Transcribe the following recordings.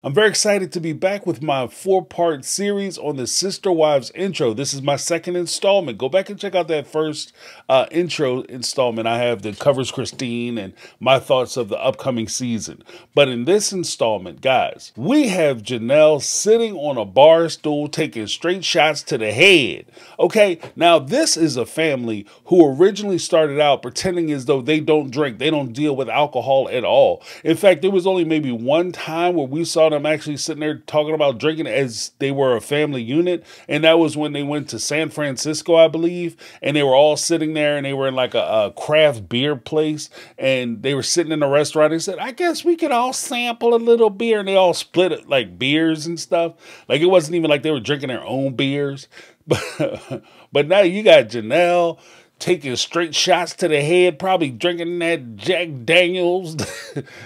I'm very excited to be back with my 4-part series on the Sister Wives intro. This is my second installment. Go back and check out that first intro installment. I have that covers Christine and my thoughts of the upcoming season. But in this installment, guys, we have Janelle sitting on a bar stool taking straight shots to the head. Okay, now this is a family who originally started out pretending as though they don't drink. They don't deal with alcohol at all. In fact, there was only maybe one time where we saw them actually sitting there talking about drinking as they were a family unit, and that was when they went to San Francisco, I believe, and they were all sitting there, and they were in like a craft beer place, and they were sitting in a restaurant. They said, I guess we could all sample a little beer, and they all split it like beers and stuff. Like, it wasn't even like they were drinking their own beers. But now you got Janelle taking straight shots to the head, probably drinking that Jack Daniels,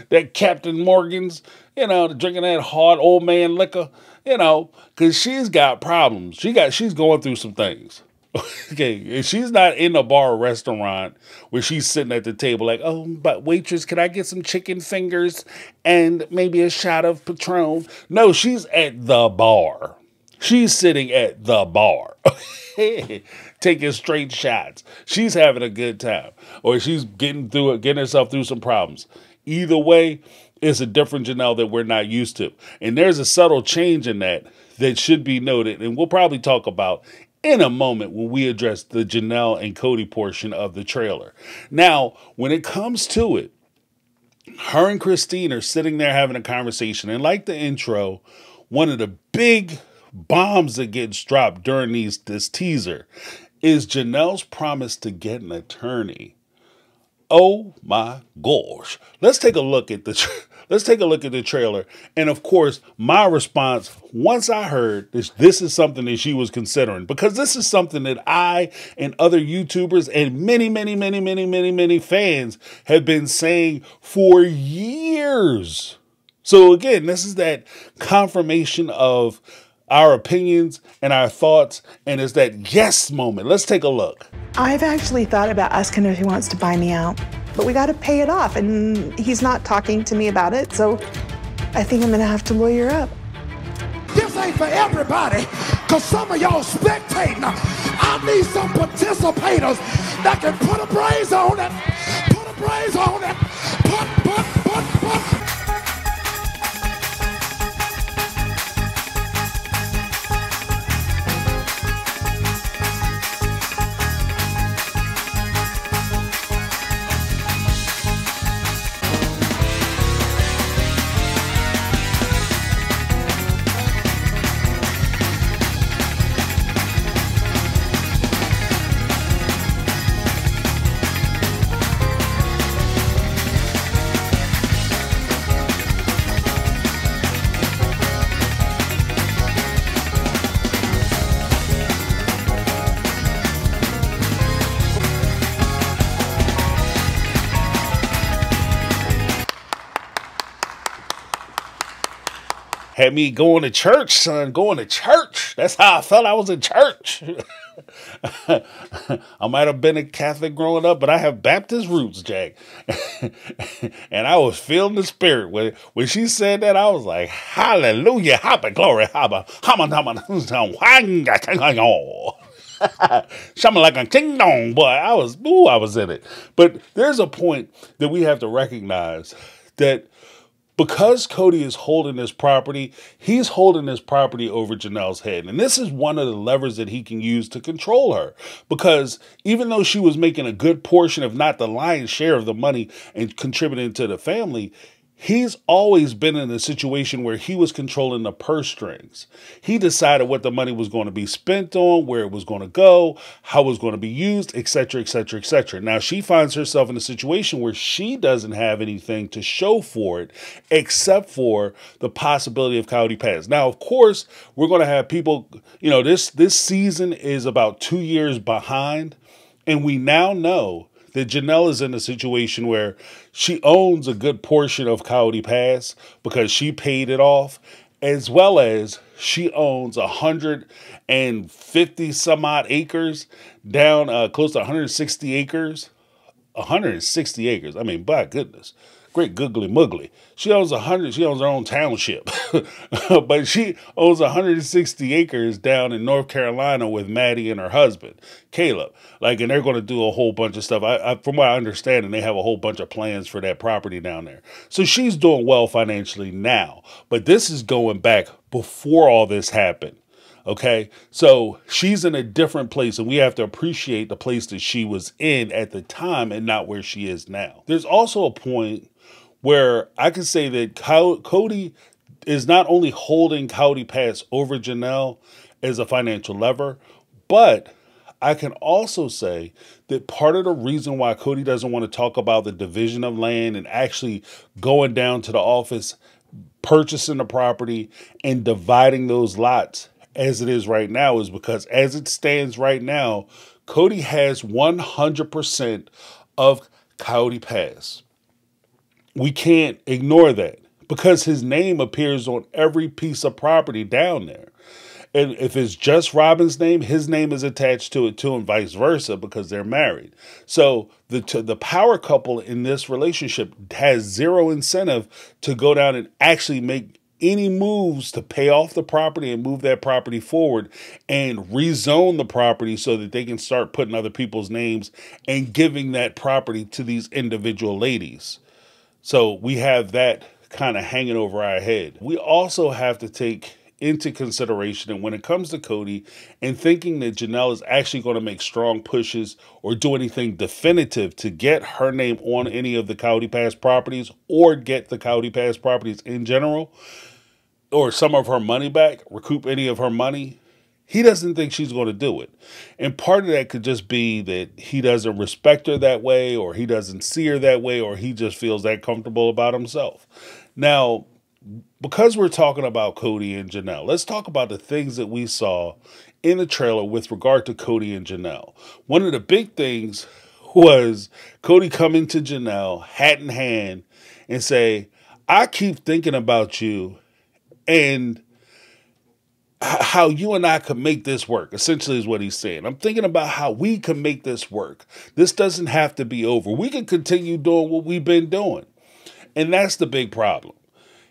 that Captain Morgan's, drinking that hard old man liquor, because she's got problems. She's going through some things. Okay, and she's not in a bar or restaurant where she's sitting at the table like, oh, but waitress, can I get some chicken fingers and maybe a shot of Patron? No, she's at the bar. She's sitting at the bar, taking straight shots. She's having a good time, or she's getting herself through some problems. Either way, it's a different Janelle that we're not used to. And there's a subtle change in that should be noted. And we'll probably talk about in a moment when we address the Janelle and Kody portion of the trailer. Now, when it comes to it, her and Christine are sitting there having a conversation. And like the intro, one of the big bombs that gets dropped during this teaser is Janelle's promise to get an attorney. Oh my gosh. Let's take a look at the trailer. And of course, my response once I heard this is something that she was considering, because this is something that I and other YouTubers and many fans have been saying for years. So again, this is that confirmation of our opinions and our thoughts, and it's that yes moment. Let's take a look. I've actually thought about asking if he wants to buy me out, but we got to pay it off, and he's not talking to me about it, so I think I'm gonna have to lawyer up. This ain't for everybody, because some of y'all spectating. I need some participators that can put a brace on it, put a brace on it, put. Had me going to church, son, going to church. That's how I felt. I was in church. I might have been a Catholic growing up, but I have Baptist roots, Jack. And I was feeling the spirit. When she said that, I was like, hallelujah, happy glory, something like a ding dong, boy. I was in it. But there's a point that we have to recognize that because Kody is holding this property, he's holding this property over Janelle's head. And this is one of the levers that he can use to control her. Because even though she was making a good portion, if not the lion's share of the money and contributing to the family, he's always been in a situation where he was controlling the purse strings. He decided what the money was going to be spent on, where it was going to go, how it was going to be used, etc., etc., etc. Now, she finds herself in a situation where she doesn't have anything to show for it, except for the possibility of Kody pass. Now, of course, we're going to have people, this season is about 2 years behind, and we now know that Janelle is in a situation where she owns a good portion of Kody Pass because she paid it off, as well as she owns 150 some odd acres down close to 160 acres. 160 acres. I mean, by goodness. great googly muggly. She owns she owns her own township, but she owns 160 acres down in North Carolina with Maddie and her husband, Caleb. Like, and they're going to do a whole bunch of stuff. From what I understand, and they have a whole bunch of plans for that property down there. So she's doing well financially now, but this is going back before all this happened. Okay, so she's in a different place, and we have to appreciate the place that she was in at the time and not where she is now. There's also a point where I can say that Kody is not only holding Kody Pass over Janelle as a financial lever, but I can also say that part of the reason why Kody doesn't want to talk about the division of land and actually going down to the office, purchasing the property, and dividing those lots as it is right now is because as it stands right now, Kody has 100% of Kody Pass. We can't ignore that because his name appears on every piece of property down there. And if it's just Robin's name, his name is attached to it too, and vice versa because they're married. So the power couple in this relationship has zero incentive to go down and actually make any moves to pay off the property and move that property forward and rezone the property so that they can start putting other people's names and giving that property to these individual ladies. So we have that kind of hanging over our head. We also have to take into consideration, and when it comes to Kody and thinking that Janelle is actually going to make strong pushes or do anything definitive to get her name on any of the Kody Pass properties or get the Kody Pass properties in general, or some of her money back, recoup any of her money, he doesn't think she's going to do it. And part of that could just be that he doesn't respect her that way, or he doesn't see her that way, or he just feels that comfortable about himself. Now, because we're talking about Kody and Janelle, let's talk about the things that we saw in the trailer with regard to Kody and Janelle. One of the big things was Kody coming to Janelle, hat in hand, and say, I keep thinking about you and how you and I could make this work, essentially is what he's saying. I'm thinking about how we can make this work. This doesn't have to be over. We can continue doing what we've been doing. And that's the big problem.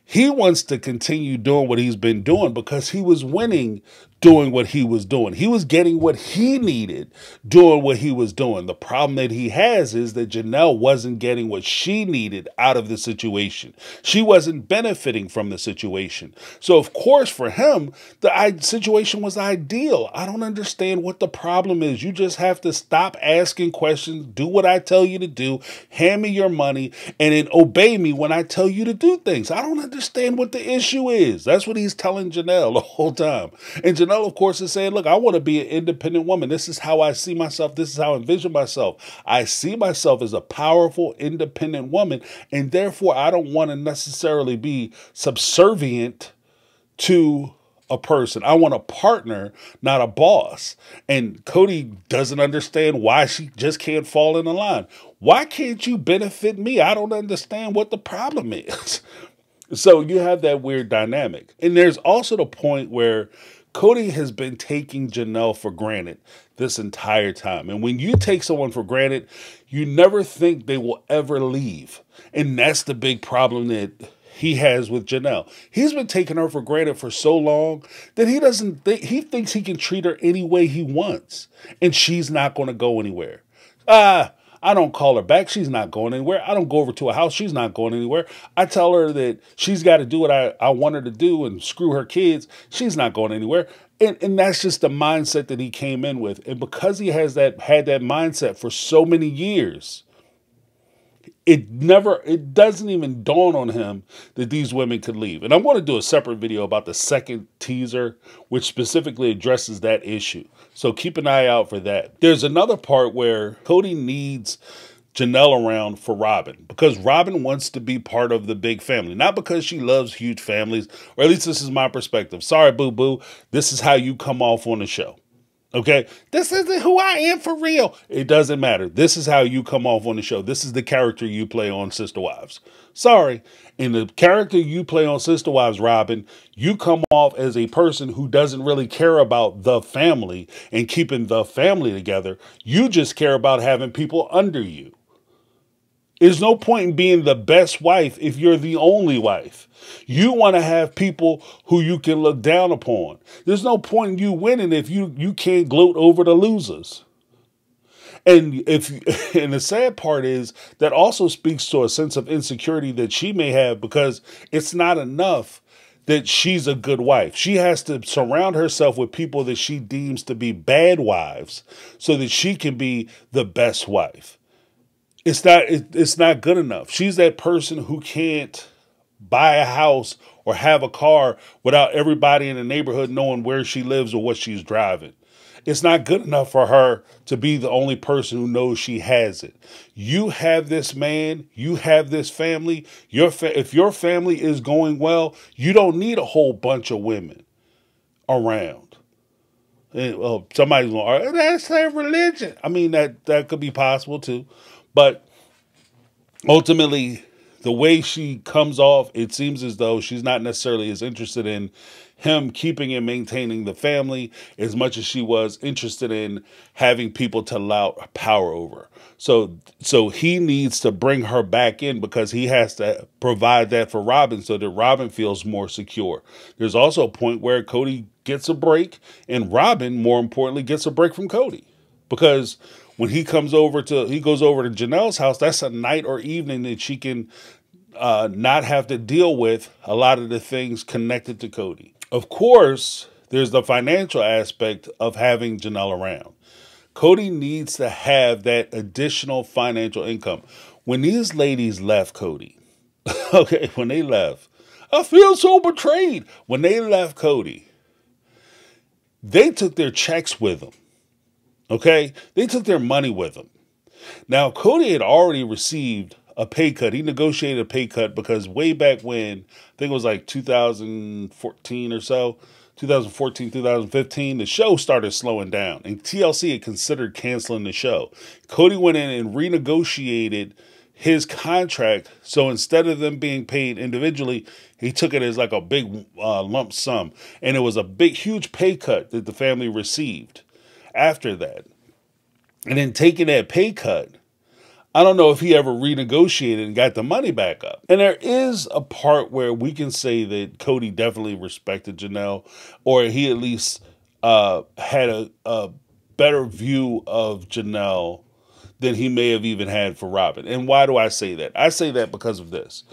He wants to continue doing what he's been doing because he was winning doing what he was doing. He was getting what he needed doing what he was doing. The problem that he has is that Janelle wasn't getting what she needed out of the situation. She wasn't benefiting from the situation. So, of course, for him, the situation was ideal. I don't understand what the problem is. You just have to stop asking questions, do what I tell you to do, hand me your money, and then obey me when I tell you to do things. I don't understand what the issue is. That's what he's telling Janelle the whole time. And Janelle, of course, is saying, look, I want to be an independent woman. This is how I see myself. This is how I envision myself. I see myself as a powerful, independent woman, and therefore I don't want to necessarily be subservient to a person. I want a partner, not a boss. And Kody doesn't understand why she just can't fall in the line. Why can't you benefit me? I don't understand what the problem is. So you have that weird dynamic. And there's also the point where Kody has been taking Janelle for granted this entire time. And when you take someone for granted, you never think they will ever leave. And that's the big problem that he has with Janelle. He's been taking her for granted for so long that he thinks he can treat her any way he wants. And she's not going to go anywhere. I don't call her back. She's not going anywhere. I don't go over to a house. She's not going anywhere. I tell her that she's got to do what I want her to do and screw her kids. She's not going anywhere. And that's just the mindset that he came in with. And because he has had that mindset for so many years, it doesn't even dawn on him that these women could leave. And I'm going to do a separate video about the second teaser, which specifically addresses that issue. So keep an eye out for that. There's another part where Kody needs Janelle around for Robin, because Robin wants to be part of the big family, not because she loves huge families, or at least this is my perspective. Sorry, boo-boo. This is how you come off on the show. Okay, this isn't who I am for real. It doesn't matter. This is how you come off on the show. This is the character you play on Sister Wives. Sorry. In the character you play on Sister Wives, Robin, you come off as a person who doesn't really care about the family and keeping the family together. You just care about having people under you. There's no point in being the best wife if you're the only wife. You want to have people who you can look down upon. There's no point in you winning if you can't gloat over the losers. And and the sad part is that also speaks to a sense of insecurity that she may have, because it's not enough that she's a good wife. She has to surround herself with people that she deems to be bad wives so that she can be the best wife. It's not good enough. She's that person who can't buy a house or have a car without everybody in the neighborhood knowing where she lives or what she's driving. It's not good enough for her to be the only person who knows she has it. You have this man, you have this family. If your family is going well, you don't need a whole bunch of women around. And, well, somebody's going, oh, that's their religion. I mean, that could be possible too. But ultimately, the way she comes off, it seems as though she's not necessarily as interested in him keeping and maintaining the family as much as she was interested in having people to allow power over. So he needs to bring her back in because he has to provide that for Robin so that Robin feels more secure. There's also a point where Kody gets a break and Robin, more importantly, gets a break from Kody, because when he goes over to Janelle's house, that's a night or evening that she can not have to deal with a lot of the things connected to Kody. Of course, there's the financial aspect of having Janelle around. Kody needs to have that additional financial income. When these ladies left Kody, okay, when they left, I feel so betrayed. When they left Kody, they took their checks with them. Okay? They took their money with them. Now, Kody had already received a pay cut. He negotiated a pay cut because way back when, I think it was like 2014 or so, 2014, 2015, the show started slowing down and TLC had considered canceling the show. Kody went in and renegotiated his contract. So instead of them being paid individually, he took it as like a big lump sum. And it was a big, huge pay cut that the family received after that. And then taking that pay cut, I don't know if he ever renegotiated and got the money back up. And there is a part where we can say that Kody definitely respected Janelle, or he at least had a better view of Janelle than he may have even had for Robin. And why do I say that? I say that because of this.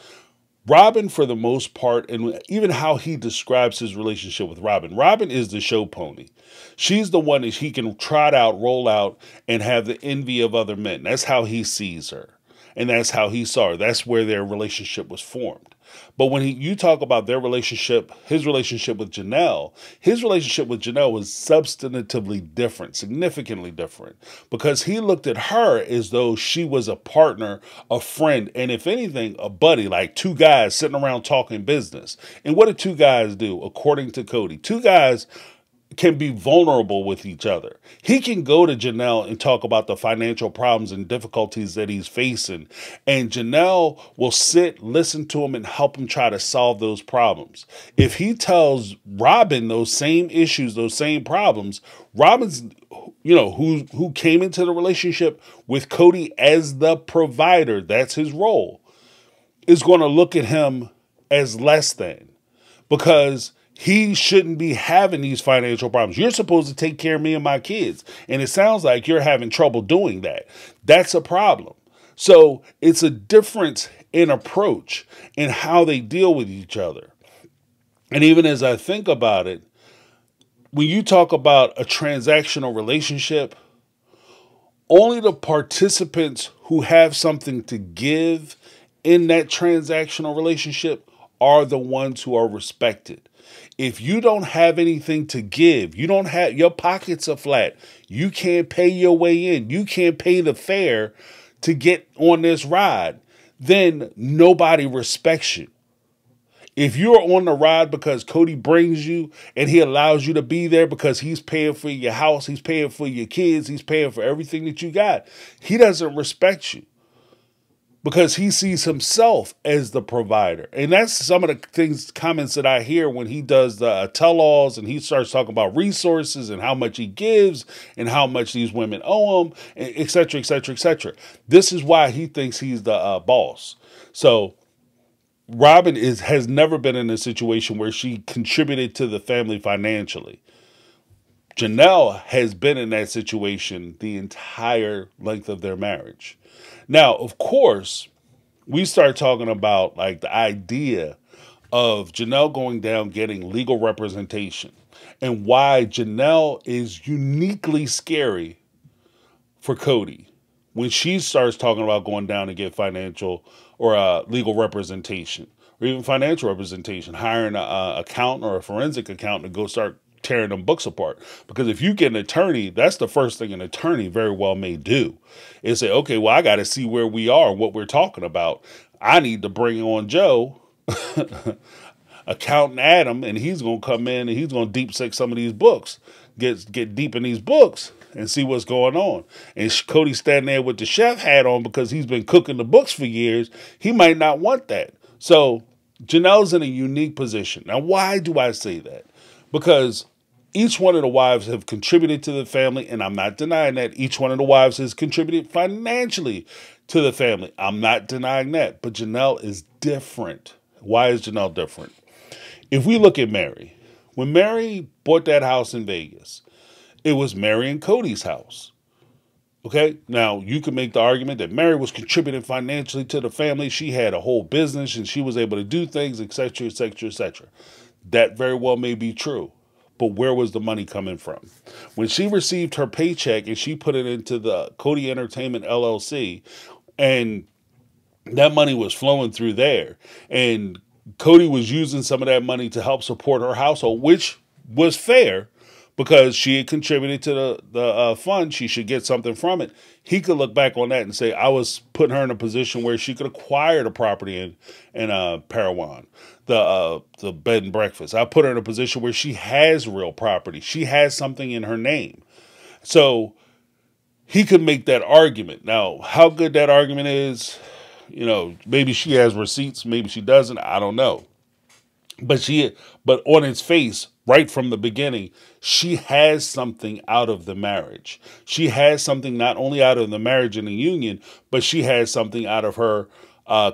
Robin, for the most part, and even how he describes his relationship with Robin, Robin is the show pony. She's the one that he can trot out, roll out, and have the envy of other men. That's how he sees her. And that's how he saw her. That's where their relationship was formed. But when you talk about their relationship, his relationship with Janelle was substantively different, significantly different, because he looked at her as though she was a partner, a friend, and if anything, a buddy, like two guys sitting around talking business. And what do two guys do, according to Kody? Two guys can be vulnerable with each other. He can go to Janelle and talk about the financial problems and difficulties that he's facing. And Janelle will sit, listen to him, and help him try to solve those problems. If he tells Robin those same issues, those same problems, Robin's, who came into the relationship with Kody as the provider, that's his role, is going to look at him as less than, because he shouldn't be having these financial problems. You're supposed to take care of me and my kids. And it sounds like you're having trouble doing that. That's a problem. So it's a difference in approach in how they deal with each other. And even as I think about it, when you talk about a transactional relationship, only the participants who have something to give in that transactional relationship are the ones who are respected. If you don't have anything to give, your pockets are flat, you can't pay your way in, you can't pay the fare to get on this ride, then nobody respects you. If you're on the ride because Kody brings you and he allows you to be there because he's paying for your house, he's paying for your kids, he's paying for everything that you got, he doesn't respect you. because he sees himself as the provider. And that's some of the comments that I hear when he does the tell-alls and he starts talking about resources and how much he gives and how much these women owe him, et cetera, et cetera, et cetera. This is why he thinks he's the boss. So Robin has never been in a situation where she contributed to the family financially. Janelle has been in that situation the entire length of their marriage. Now, of course, we start talking about like the idea of Janelle going down, getting legal representation, and why Janelle is uniquely scary for Kody when she starts talking about going down to get financial or legal representation, or even financial representation, hiring an accountant or a forensic accountant to go start tearing them books apart. Because if you get an attorney, that's the first thing an attorney very well may do, is say, okay, well, I got to see where we are, what we're talking about. I need to bring on Joe, accountant Adam, and he's going to come in and he's going to deep sec some of these books, get deep in these books and see what's going on. And Kody standing there with the chef hat on because he's been cooking the books for years. He might not want that. So Janelle's in a unique position. Now, why do I say that? Because each one of the wives have contributed to the family, and I'm not denying that. Each one of the wives has contributed financially to the family. I'm not denying that. But Janelle is different. Why is Janelle different? If we look at Mary, when Mary bought that house in Vegas, it was Mary and Kody's house. Okay? Now, you can make the argument that Mary was contributing financially to the family. She had a whole business, and she was able to do things, etc., etc., etc. That very well may be true, but where was the money coming from? When she received her paycheck and she put it into the Kody Entertainment LLC, and that money was flowing through there, and Kody was using some of that money to help support her household, which was fair because she had contributed to the fund. She should get something from it. He could look back on that and say, I was putting her in a position where she could acquire the property in Parowan, the bed and breakfast. I put her in a position where she has real property. She has something in her name. So he could make that argument. Now, how good that argument is, you know, maybe she has receipts, maybe she doesn't, I don't know. But on its face, right from the beginning, she has something out of the marriage. She has something not only out of the marriage and the union, but she has something out of her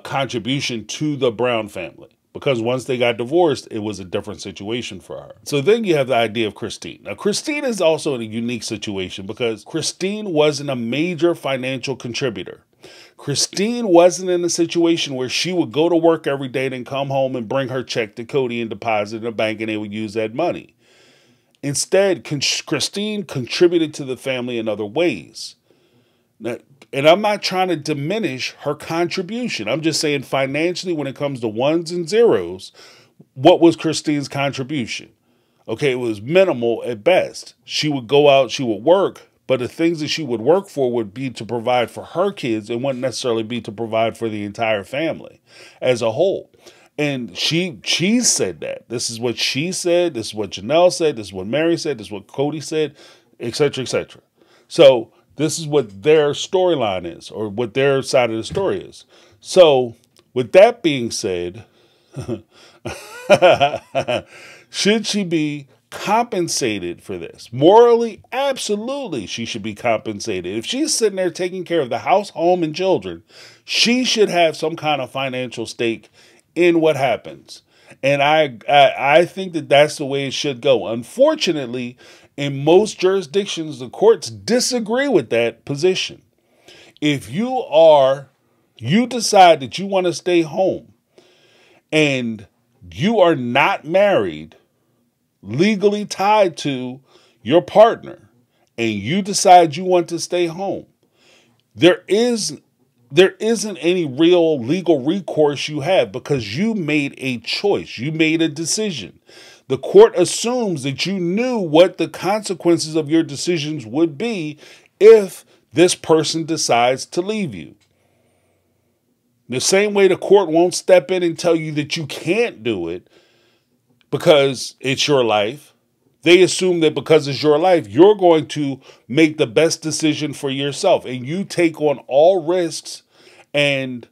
contribution to the Brown family. Because once they got divorced, it was a different situation for her. So then you have the idea of Christine. Now, Christine is also in a unique situation because Christine wasn't a major financial contributor. Christine wasn't in a situation where she would go to work every day, then come home and bring her check to Kody and deposit in a bank, and they would use that money. Instead, Christine contributed to the family in other ways. Now, and I'm not trying to diminish her contribution. I'm just saying financially, when it comes to ones and zeros, what was Christine's contribution? Okay, it was minimal at best. She would go out, she would work, but the things that she would work for would be to provide for her kids and wouldn't necessarily be to provide for the entire family as a whole. And she said that. This is what she said. This is what Janelle said. This is what Mary said. This is what Kody said, etc., etc. So this is what their storyline is, or what their side of the story is. So with that being said, should she be compensated for this? Morally, absolutely, she should be compensated. If she's sitting there taking care of the house, home, and children, she should have some kind of financial stake in what happens. And I think that that's the way it should go. Unfortunately, in most jurisdictions, the courts disagree with that position. If you decide that you want to stay home and you are not married, legally tied to your partner, and you decide you want to stay home, there isn't any real legal recourse you have because you made a choice. You made a decision. The court assumes that you knew what the consequences of your decisions would be if this person decides to leave you. The same way the court won't step in and tell you that you can't do it because it's your life. They assume that because it's your life, you're going to make the best decision for yourself. And you take on all risks and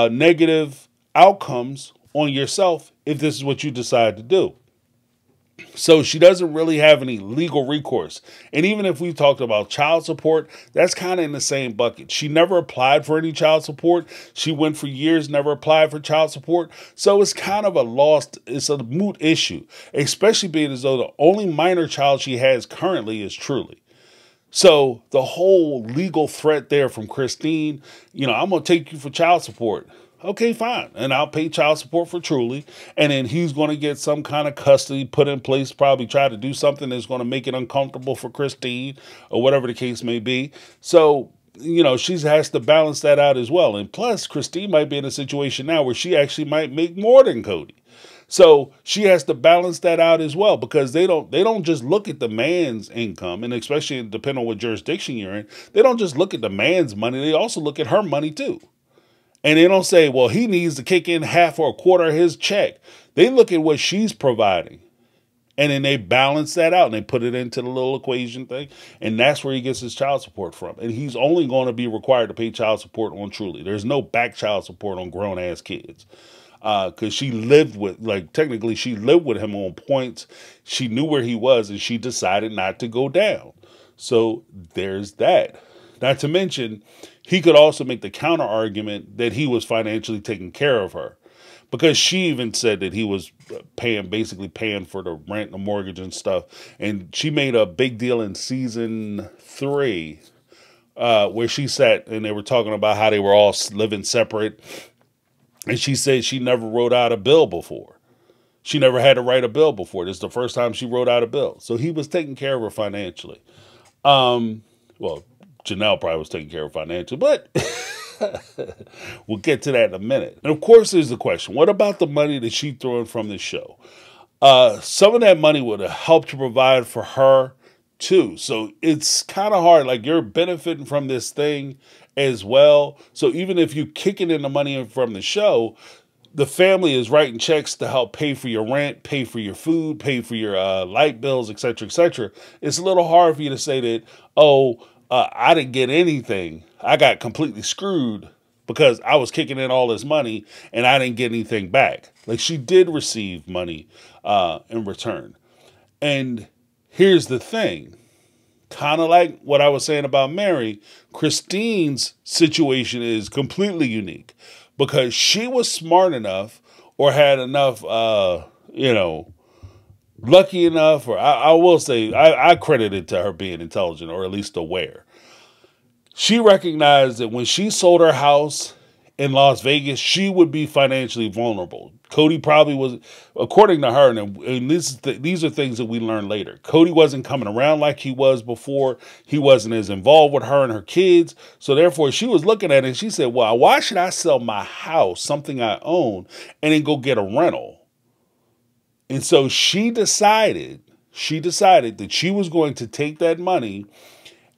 negative outcomes on yourself if this is what you decide to do. So she doesn't really have any legal recourse. And even if we talked about child support, that's kind of in the same bucket. She never applied for any child support. She went for years, never applied for child support. So it's kind of it's a moot issue, especially being as though the only minor child she has currently is Truly. So the whole legal threat there from Christine, I'm going to take you for child support. Okay, fine. And I'll pay child support for Truly. And then he's going to get some kind of custody put in place, probably try to do something that's going to make it uncomfortable for Christine or whatever the case may be. So, she has to balance that out as well. And plus, Christine might be in a situation now where she actually might make more than Kody. So she has to balance that out as well, because they don't just look at the man's income, and especially depending on what jurisdiction you're in, they don't just look at the man's money. They also look at her money too. And they don't say, well, he needs to kick in half or a quarter of his check. They look at what she's providing. And then they balance that out and they put it into the little equation thing. And that's where he gets his child support from. And he's only going to be required to pay child support on Truly. There's no back child support on grown-ass kids. Because she lived with him on points. She knew where he was and she decided not to go down. So there's that. Not to mention, he could also make the counter argument that he was financially taking care of her, because she even said that he was basically paying for the rent and the mortgage and stuff. And she made a big deal in season 3 where she sat and they were talking about how they were all living separate. And she said she never wrote out a bill before. She never had to write a bill before. This is the first time she wrote out a bill. So he was taking care of her financially. Well, Janelle probably was taking care of financially, but we'll get to that in a minute. And of course, there's the question, what about the money that she threw in from the show? Some of that money would have helped to provide for her too. So it's kind of hard. Like, you're benefiting from this thing as well. So even if you kicking in the money from the show, the family is writing checks to help pay for your rent, pay for your food, pay for your light bills, etc., etc. It's a little hard for you to say that, I didn't get anything. I got completely screwed because I was kicking in all this money and I didn't get anything back. Like, she did receive money in return. And here's the thing. Kind of like what I was saying about Mary, Christine's situation is completely unique because she was smart enough or had enough, lucky enough, or I will say, I credit it to her being intelligent or at least aware. She recognized that when she sold her house in Las Vegas, she would be financially vulnerable. Kody probably was, according to her, and these are things that we learned later. Kody wasn't coming around like he was before. He wasn't as involved with her and her kids. So therefore, she was looking at it and she said, well, why should I sell my house, something I own, and then go get a rental? And so she decided that she was going to take that money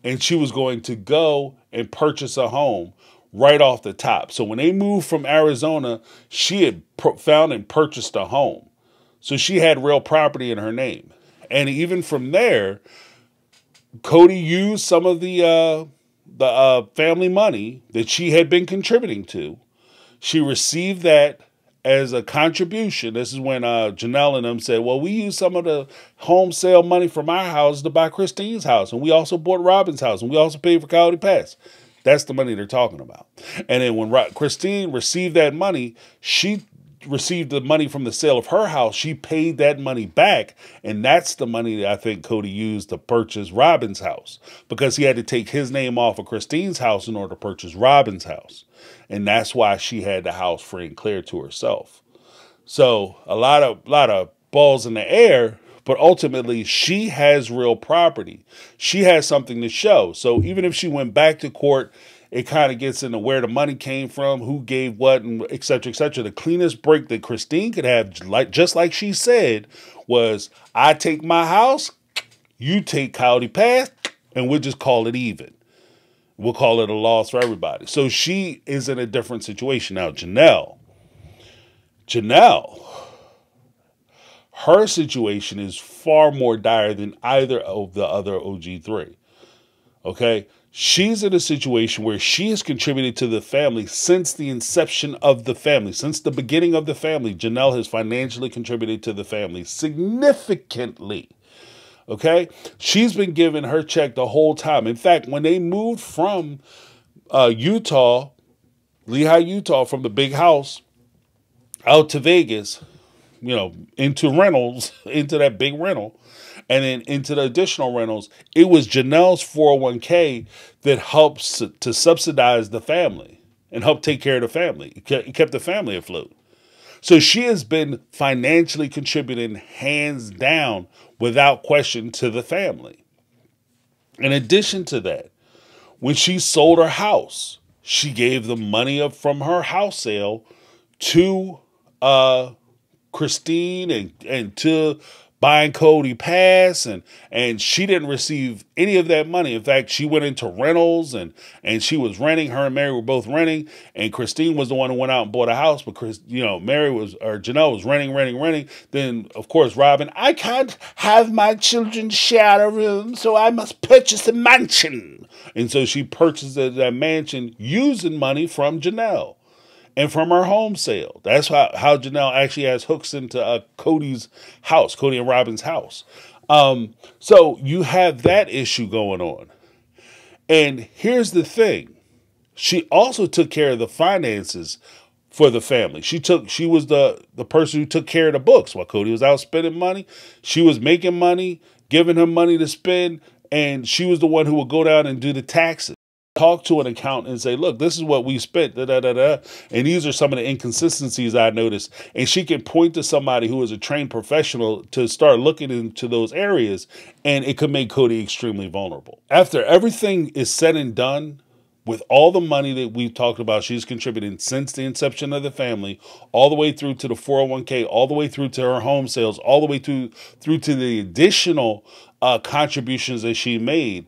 and she was going to go and purchase a home right off the top. So when they moved from Arizona, she had found and purchased a home. So she had real property in her name. And even from there, Kody used some of the family money that she had been contributing to. She received that as a contribution. This is when Janelle and them said, well, we used some of the home sale money from our house to buy Christine's house. And we also bought Robin's house. And we also paid for Kody Pass. That's the money they're talking about. And then when Christine received that money, she received the money from the sale of her house. She paid that money back. And that's the money that I think Kody used to purchase Robin's house, because he had to take his name off of Christine's house in order to purchase Robin's house. And that's why she had the house free and clear to herself. So a lot of balls in the air, but ultimately she has real property. She has something to show. So even if she went back to court, it kind of gets into where the money came from, who gave what, and et cetera, et cetera. The cleanest break that Christine could have, just like she said, was, I take my house, you take Kody Pass, and we'll just call it even. We'll call it a loss for everybody. So she is in a different situation. Now, Janelle, her situation is far more dire than either of the other OG3. Okay? she's in a situation where she has contributed to the family since the inception of the family. Since the beginning of the family, Janelle has financially contributed to the family significantly. Okay? She's been given her check the whole time. In fact, when they moved from Utah, Lehigh, Utah, from the big house out to Vegas, you know, into rentals, into that big rental, and then into the additional rentals, it was Janelle's 401k that helps to subsidize the family and help take care of the family. It kept the family afloat. So she has been financially contributing hands down, without question, to the family. In addition to that, when she sold her house, she gave the money up from her house sale to Christine and to buying Kody pass, and she didn't receive any of that money. In fact, she went into rentals and she was renting. Her and Mary were both renting, and Christine was the one who went out and bought a house. But Janelle was renting. Then, of course, Robin, I can't have my children share a room, so I must purchase a mansion. And so she purchased that mansion using money from Janelle and from her home sale. That's how Janelle actually has hooks into Kody's house, Kody and Robin's house. So you have that issue going on. And here's the thing. She also took care of the finances for the family. She was the person who took care of the books while Kody was out spending money. She was making money, giving him money to spend, and she was the one who would go down and do the taxes. Talk to an accountant and say, look, this is what we spent, and these are some of the inconsistencies I noticed. And she can point to somebody who is a trained professional to start looking into those areas, and it could make Kody extremely vulnerable. After everything is said and done, with all the money that we've talked about, she's contributing since the inception of the family, all the way through to the 401k, all the way through to her home sales, all the way through to the additional contributions that she made.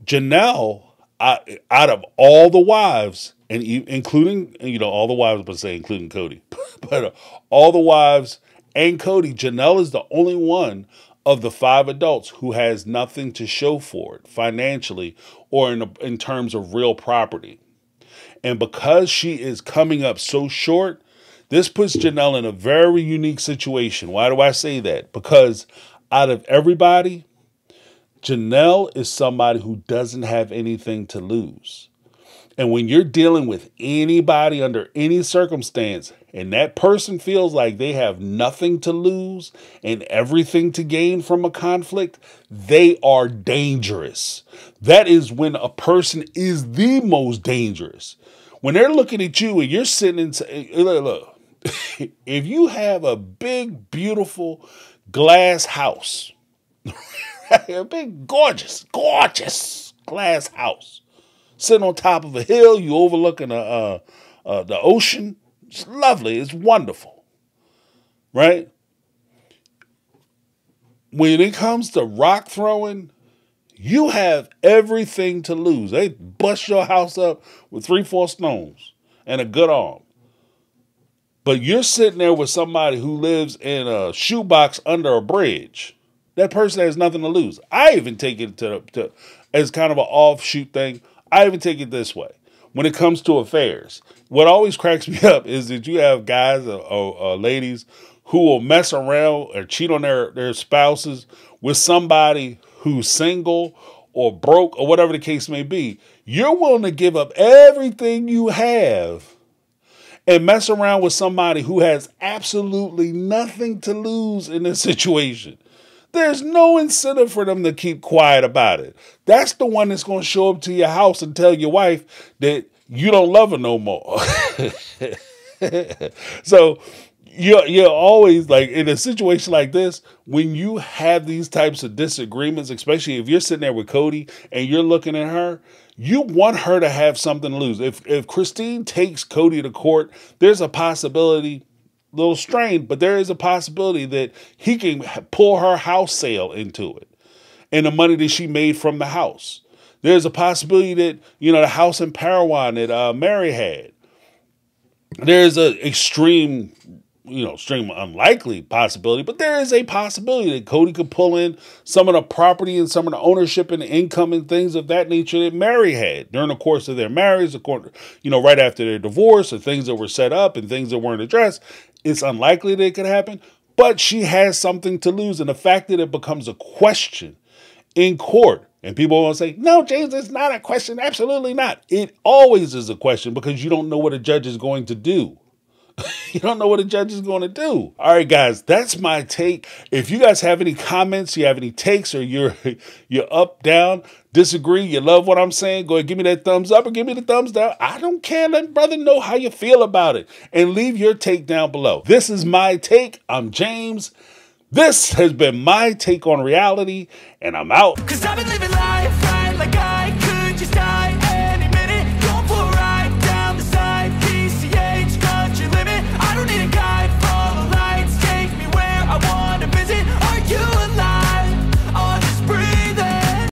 Janelle, out of all the wives, and including, all the wives, but say including Kody, but all the wives and Kody, Janelle is the only one of the 5 adults who has nothing to show for it financially or in terms of real property. And because she is coming up so short, this puts Janelle in a very unique situation. Why do I say that? Because out of everybody, Janelle is somebody who doesn't have anything to lose. And when you're dealing with anybody under any circumstance, and that person feels like they have nothing to lose and everything to gain from a conflict, they are dangerous. That is when a person is the most dangerous. When they're looking at you and you're sitting and look, if you have a big, beautiful glass house, a big, gorgeous glass house, sitting on top of a hill, you overlooking the ocean. It's lovely. It's wonderful, right? When it comes to rock throwing, you have everything to lose. They bust your house up with 3-4 stones and a good arm. But you're sitting there with somebody who lives in a shoebox under a bridge. That person has nothing to lose. I even take it to as kind of an offshoot thing. I even take it this way. When it comes to affairs, what always cracks me up is that you have guys or ladies who will mess around or cheat on their spouses with somebody who's single or broke or whatever the case may be. You're willing to give up everything you have and mess around with somebody who has absolutely nothing to lose in this situation. There's no incentive for them to keep quiet about it. That's the one that's going to show up to your house and tell your wife that you don't love her no more. So you're always like in a situation like this, when you have these types of disagreements, especially if you're sitting there with Kody and you're looking at her, you want her to have something to lose. If Christine takes Kody to court, there's a possibility, a little strained, but there is a possibility that he can pull her house sale into it and the money that she made from the house. There's a possibility that, the house in Parawan that Mary had. There's an extreme extremely unlikely possibility, but there is a possibility that Kody could pull in some of the property and some of the ownership and the income and things of that nature that Mary had during the course of their marriage, right after their divorce, or things that were set up and things that weren't addressed. It's unlikely that it could happen, but she has something to lose. And the fact that it becomes a question in court, and people will say, no, James, it's not a question. Absolutely not. It always is a question, because you don't know what a judge is going to do. You don't know what a judge is going to do. All right, guys, that's my take. If you guys have any comments, you have any takes, or you're up, down, disagree, you love what I'm saying, go ahead, give me that thumbs up or give me the thumbs down. I don't care. Let brother know how you feel about it, and leave your take down below. This is My Take. I'm James. This has been My Take on Reality, and I'm out. 'Cause I've been living life right like I could just die.